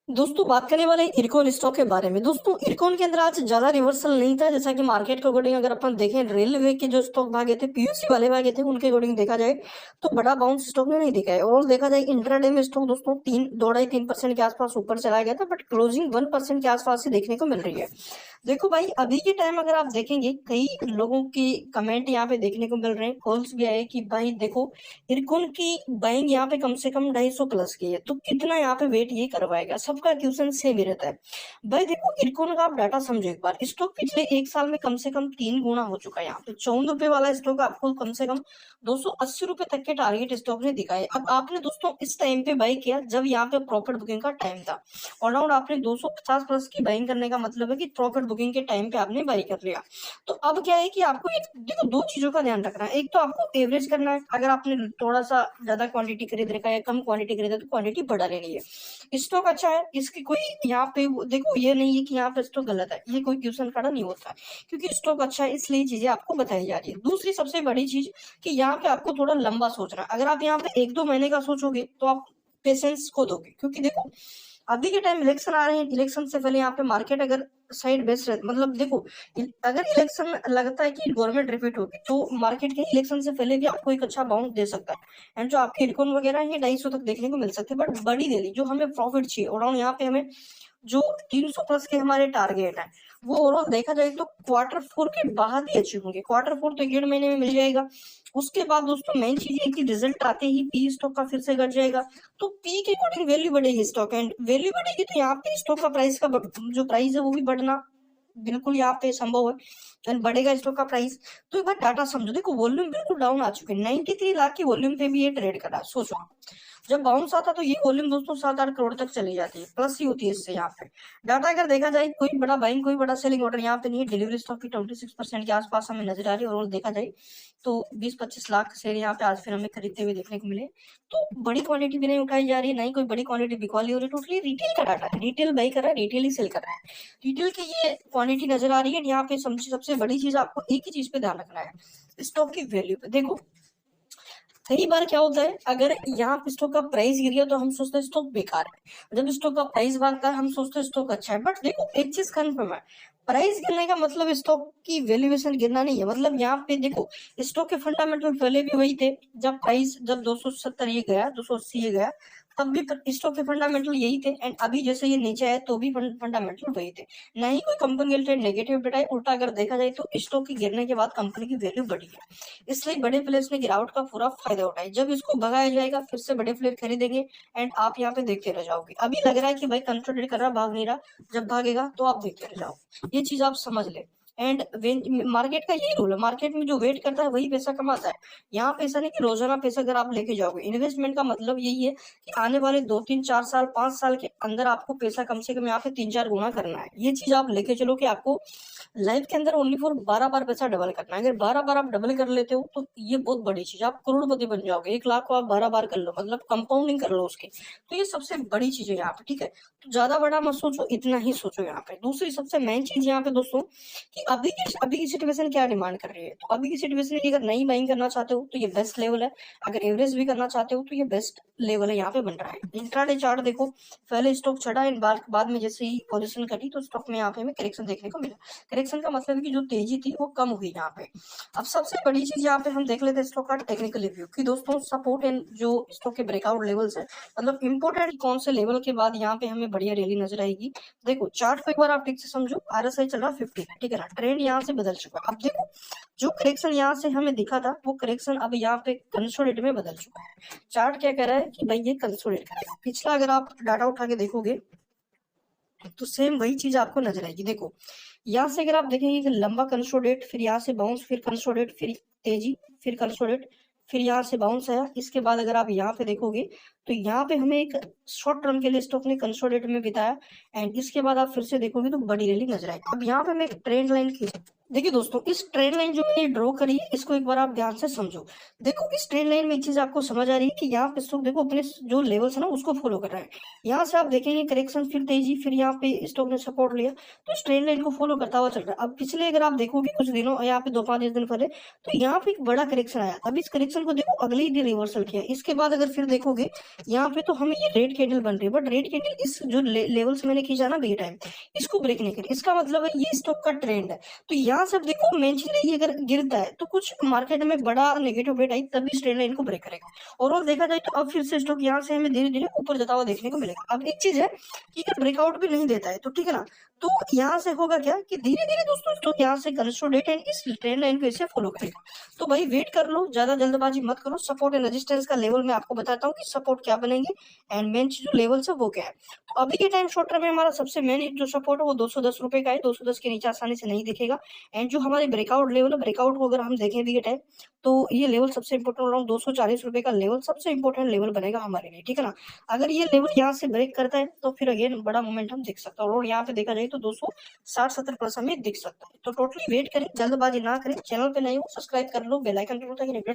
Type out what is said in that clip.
दोस्तों बात करने वाले हैं इरकॉन स्टॉक के बारे में। दोस्तों इरकॉन के अंदर आज ज्यादा रिवर्सल नहीं था, जैसा कि मार्केट के अकॉर्डिंग अगर अपन देखें, रेलवे के जो स्टॉक भागे थे, पीयूसी वाले भागे थे, उनके अकॉर्डिंग देखा जाए तो बड़ा बाउंस स्टॉक ने नहीं दिखा है। और देखा जाए इंट्राडे में स्टॉक दोस्तों 3.5-3% के आसपास ऊपर चला गया था, बट क्लोजिंग 1% के आसपास ही देखने को मिल रही है। देखो भाई, अभी के टाइम अगर आप देखेंगे, कई लोगों की कमेंट यहाँ पे देखने को मिल रहे हैं, कॉल्स भी आए कि भाई देखो इरकॉन की बाइंग यहाँ पे कम से कम 250 प्लस की है, तो कितना यहाँ पे वेट ये करवाएगा। सबका क्वेश्चन सेम ही रहता है। भाई देखो इरकॉन का आप डाटा समझो एक बार, स्टॉक पिछले एक साल में कम से कम 3 गुना हो चुका है। यहाँ पे 54 रुपए वाला स्टॉक आपको कम से कम 280 रुपए तक के टारगेट स्टॉक ने दिखाए। अब आपने दोस्तों इस टाइम पे बाई किया जब यहाँ पे प्रॉफिट बुकिंग का टाइम था। अराउंड आपने 250 प्लस की बाइंग करने का मतलब है कि प्रॉफिट बुकिंग के टाइम पे आपने बाई कर लिया। तो अब क्या है कि आपको देखो दो चीजों का ध्यान रखना है। एक तो आपको एवरेज करना है, अगर आपने थोड़ा सा ज्यादा क्वांटिटी खरीद रखा है, कम क्वांटिटी खरीदा तो क्वांटिटी बढ़ा लेनी है। स्टॉक अच्छा है, इसकी कोई यहाँ पे देखो ये नहीं है कि यहाँ पे स्टॉक गलत है, ये कोई क्वेश्चन खड़ा नहीं होता, क्योंकि स्टॉक अच्छा है इसलिए चीजें आपको बताई जा रही है। दूसरी सबसे बड़ी चीज कि यहाँ पे आपको थोड़ा लंबा सोचना है। अगर आप यहाँ पे 1-2 महीने का सोचोगे तो आप पेशेंस खो दोगे, क्योंकि देखो अभी के टाइम इलेक्शन आ रहे हैं, इलेक्शन से पहले यहाँ पे मार्केट अगर साइड बेस रहे, मतलब देखो अगर इलेक्शन लगता है कि गवर्नमेंट रिपीट होगी तो मार्केट के इलेक्शन से पहले भी आपको एक अच्छा बाउंस दे सकता है। एंड जो आपके इरकॉन वगैरह है 250 तक देखने को मिल सकते हैं, बट बड़ी रैली जो हमें प्रॉफिट चाहिए अराउंड यहाँ पे हमें जो 300 प्लस के हमारे टारगेट है, वो ओवरऑल देखा जाए तो Q4 के बाद ही अचीव होंगे। Q4 तो 1.5 महीने में मिल जाएगा। उसके बाद दोस्तों मेन चीज है कि रिजल्ट आते ही पी स्टॉक का फिर से घट जाएगा, तो पी के अकॉर्डिंग वैल्यू बढ़ेगी स्टॉक, एंड वैल्यू बढ़ेगी तो यहाँ पे स्टॉक का प्राइस का जो प्राइस है वो भी बढ़ना बिल्कुल यहाँ पे संभव है, एंड बढ़ेगा स्टॉक का प्राइस। तो एक बार डाटा समझो, देखो वॉल्यूम बिल्कुल डाउन आ चुके हैं, 93 लाख की वॉल्यूम पे भी ये ट्रेड कर रहा है। सोचो जब बाउंस आता तो ये वॉल्यूम दोस्तों 7-8 करोड़ तक चली जाती है, प्लस ही होती है इससे। यहाँ पे डाटा अगर देखा जाए कोई बड़ा बाइंग कोई बड़ा सेलिंग ऑर्डर यहाँ पे नहीं है। डिलीवरी स्टॉक की 26% के आसपास हमें नजर आ रही है। और देखा जाए तो 20-25 लाख शेयर यहाँ पे आज फिर हमें खरीदते हुए देखने को मिले। तो बड़ी क्वांटिटी भी नहीं उठाई जा रही है, नहीं कोई बड़ी क्वांटिटी बिकवाली हो रही है। टोटली रिटेल का डाटा है, रिटेल बाई कर रहा है, रिटेल ही सेल कर रहा है। रिटेल की ये क्वांटिटी नजर आ रही है। यहाँ पे सबसे बड़ी चीज आपको एक ही चीज पे ध्यान रखना है, स्टॉक की वैल्यू पे। देखो कई बार क्या होता है, अगर यहाँ पे स्टॉक का प्राइस गिर गया तो हम सोचते हैं स्टॉक बेकार है, जब स्टॉक का प्राइस भागता है हम सोचते हैं स्टॉक अच्छा है। बट देखो एक चीज कंफर्म है, प्राइस गिरने का मतलब स्टॉक की वैल्यूएशन गिरना नहीं है। मतलब यहाँ पे देखो स्टॉक के फंडामेंटल पहले भी वही थे, जब प्राइस जब 270 ये गया, 280 ये गया, तब भी स्टॉक के फंडामेंटल यही थे। एंड अभी जैसे ये नीचे आए तो भी फंडामेंटल वही थे। ना ही कोई कंपनी रिलेटेड नेगेटिव बेटा है, उल्टा अगर देखा जाए तो स्टॉक के गिरने के बाद कंपनी की वैल्यू बढ़ी है। इसलिए बड़े प्लेयर्स ने गिरावट का पूरा फायदा उठाया। जब इसको भगाया जाएगा फिर से बड़े प्लेयर खरीदेंगे, एंड आप यहाँ पे देखते रह जाओगे। अभी लग रहा है कि भाई कंसोलिडेट कर रहा, भाग नहीं रहा, जब भागेगा तो आप देखते रह जाओ। ये चीज आप समझ ले। एंड मार्केट का यही रूल है, मार्केट में जो वेट करता है वही पैसा कमाता है। यहाँ पैसा नहीं कि रोजाना पैसा अगर आप लेके जाओगे। इन्वेस्टमेंट का मतलब यही है कि आने वाले 2-3-4 साल 5 साल के अंदर आपको पैसा कम से कम यहाँ पे 3-4 गुना करना है। ये चीज आप लेके चलो कि आपको लाइफ के अंदर ओनली फॉर 12 बार पैसा डबल करना है। अगर 12 बार आप डबल कर लेते हो तो ये बहुत बड़ी चीज, आप करोड़पति बन जाओगे। 1 लाख को आप 12 बार कर लो, मतलब कंपाउंडिंग कर लो उसकी। तो ये सबसे बड़ी चीज है यहाँ पे, ठीक है। तो ज्यादा बड़ा मत सोचो, इतना ही सोचो यहाँ पे। दूसरी सबसे मेन चीज यहाँ पे दोस्तों कि अभी की सिचुएशन क्या डिमांड कर रही है। तो अभी की सिचुएशन अगर नई बाइंग करना चाहते हो तो ये बेस्ट लेवल है, अगर एवरेज भी करना चाहते हो तो ये बेस्ट लेवल है यहाँ पे बन रहा है। इंट्राडे चार्ट देखो, पहले स्टॉक चढ़ा, इन बाद में जैसे ही पोजीशन कटी तो स्टॉक में यहाँ पे हमें करेक्शन देखने को मिला। करेक्शन का मतलब है कि जो तेजी थी वो कम हुई यहाँ पे। अब सबसे बड़ी चीज यहाँ पे हम देख लेते हैं स्टॉक का टेक्निकल रिव्यू कि दोस्तों सपोर्ट एंड जो स्टॉक के ब्रेकआउट लेवल्स है, मतलब इंपोर्टेंट कौन से लेवल के बाद यहाँ पे हमें बढ़िया रैली नजर आएगी। देखो चार्ट को एक बार आप ठीक से समझो, RSI चल रहा 50 है, ठीक है ना। ट्रेंड यहाँ से बदल चुका है। अब देखो जो करेक्शन यहाँ से हमें दिखा था वो करेक्शन अब यहाँ पे कंसोलिडेट में बदल चुका है। चार्ट क्या कह रहा है कि भाई ये कंसोलिडेट करेगा। पिछला अगर आप डाटा उठा के देखोगे तो सेम वही चीज आपको नजर आएगी। देखो यहाँ से अगर आप देखेंगे कि लंबा कंसोलिडेट, फिर यहाँ से बाउंस, फिर कंसोलिडेट, फिर तेजी, फिर कंसोलिडेट, फिर यहाँ से बाउंस आया। इसके बाद अगर आप यहाँ पे देखोगे तो यहाँ पे हमें एक शॉर्ट टर्म के लिए स्टॉक ने कंसोलिडेट में बिताया, एंड इसके बाद आप फिर से देखोगे तो बड़ी रैली नजर आएगी। अब यहाँ पे मैं एक ट्रेंड लाइन खींच देखिए दोस्तों, इस ट्रेंड लाइन जो मैंने ड्रॉ करी है, इसको एक बार आप ध्यान से समझो। देखो, इस ट्रेंड लाइन में एक चीज़ आपको समझ आ रही है कि यहाँ पे स्टॉक देखो अपने जो लेवल्स है ना उसको फॉलो कर रहा है। यहाँ से आप देखेंगे करेक्शन, फिर तेजी, फिर यहाँ पे स्टॉक ने सपोर्ट लिया, तो इस ट्रेंड लाइन को फॉलो करता हुआ चल रहा है। अब पिछले अगर आप देखोगे कुछ दिनों, यहाँ पे 2-5 दिन पहले, तो यहाँ पे एक बड़ा करेक्शन आया। अब इस करेक्शन को देखो अगले ही दिन रिवर्सल किया। इसके बाद अगर फिर देखोगे यहाँ पे, तो हमें ये रेड कैंडल बन रही है, बट रेड कैंडल इस जो लेवल से मैंने खींचा ना बी टाइम, इसको ब्रेक नहीं करी। इसका मतलब है ये स्टॉक का ट्रेंड है। तो यहाँ से अब देखो मेंशली ही अगर गिरता है तो कुछ मार्केट में बड़ा नेगेटिव रेट आई, तभी स्ट्रेट लाइन को ब्रेक करेगा। ओवरऑल देखा जाए तो अब फिर से स्टॉक यहाँ से हमें धीरे धीरे ऊपर जाता हुआ देखने को मिलेगा। अब एक चीज है कि अगर ब्रेकआउट भी नहीं देता है तो ठीक है ना, तो यहाँ से होगा क्या कि धीरे धीरे दोस्तों स्टॉक यहाँ से कंसोलिडेट एंड इस ट्रेंड लाइन को ऐसे फॉलो करेगा। तो भाई वेट कर लो, ज्यादा जल्दबाजी मत करो। सपोर्ट एंड रेजिस्टेंस का लेवल मैं आपको बताता हूँ कि सपोर्ट क्या बनेंगे एंड मेन जो लेवल है वो क्या है। तो अभी के टाइम शॉर्ट टर्म में हमारा सबसे मेन जो सपोर्ट है वो 210 रुपए का है। 210 के नीचे आसानी से नहीं दिखेगा। एंड जो हमारे ब्रेकआउट लेवल है, ब्रेकआउट को अगर हम देखें भी टाइम, तो ये लेवल सबसे इंपॉर्टेंट, अराउंड 240 रुपए का लेवल सबसे इंपॉर्टेंट लेवल बनेगा हमारे लिए, ठीक है ना। अगर ये लेवल यहाँ से ब्रेक करता है तो फिर अगेन बड़ा मोमेंटम दिख सकता है, और यहाँ पे देखा जाए तो 260-70 प्लस हमें दिख सकता है। तो टोटली वेट करें, जल्दबाजी ना करें। चैनल पे नए हो सब्सक्राइब कर लो, बेल आइकन पे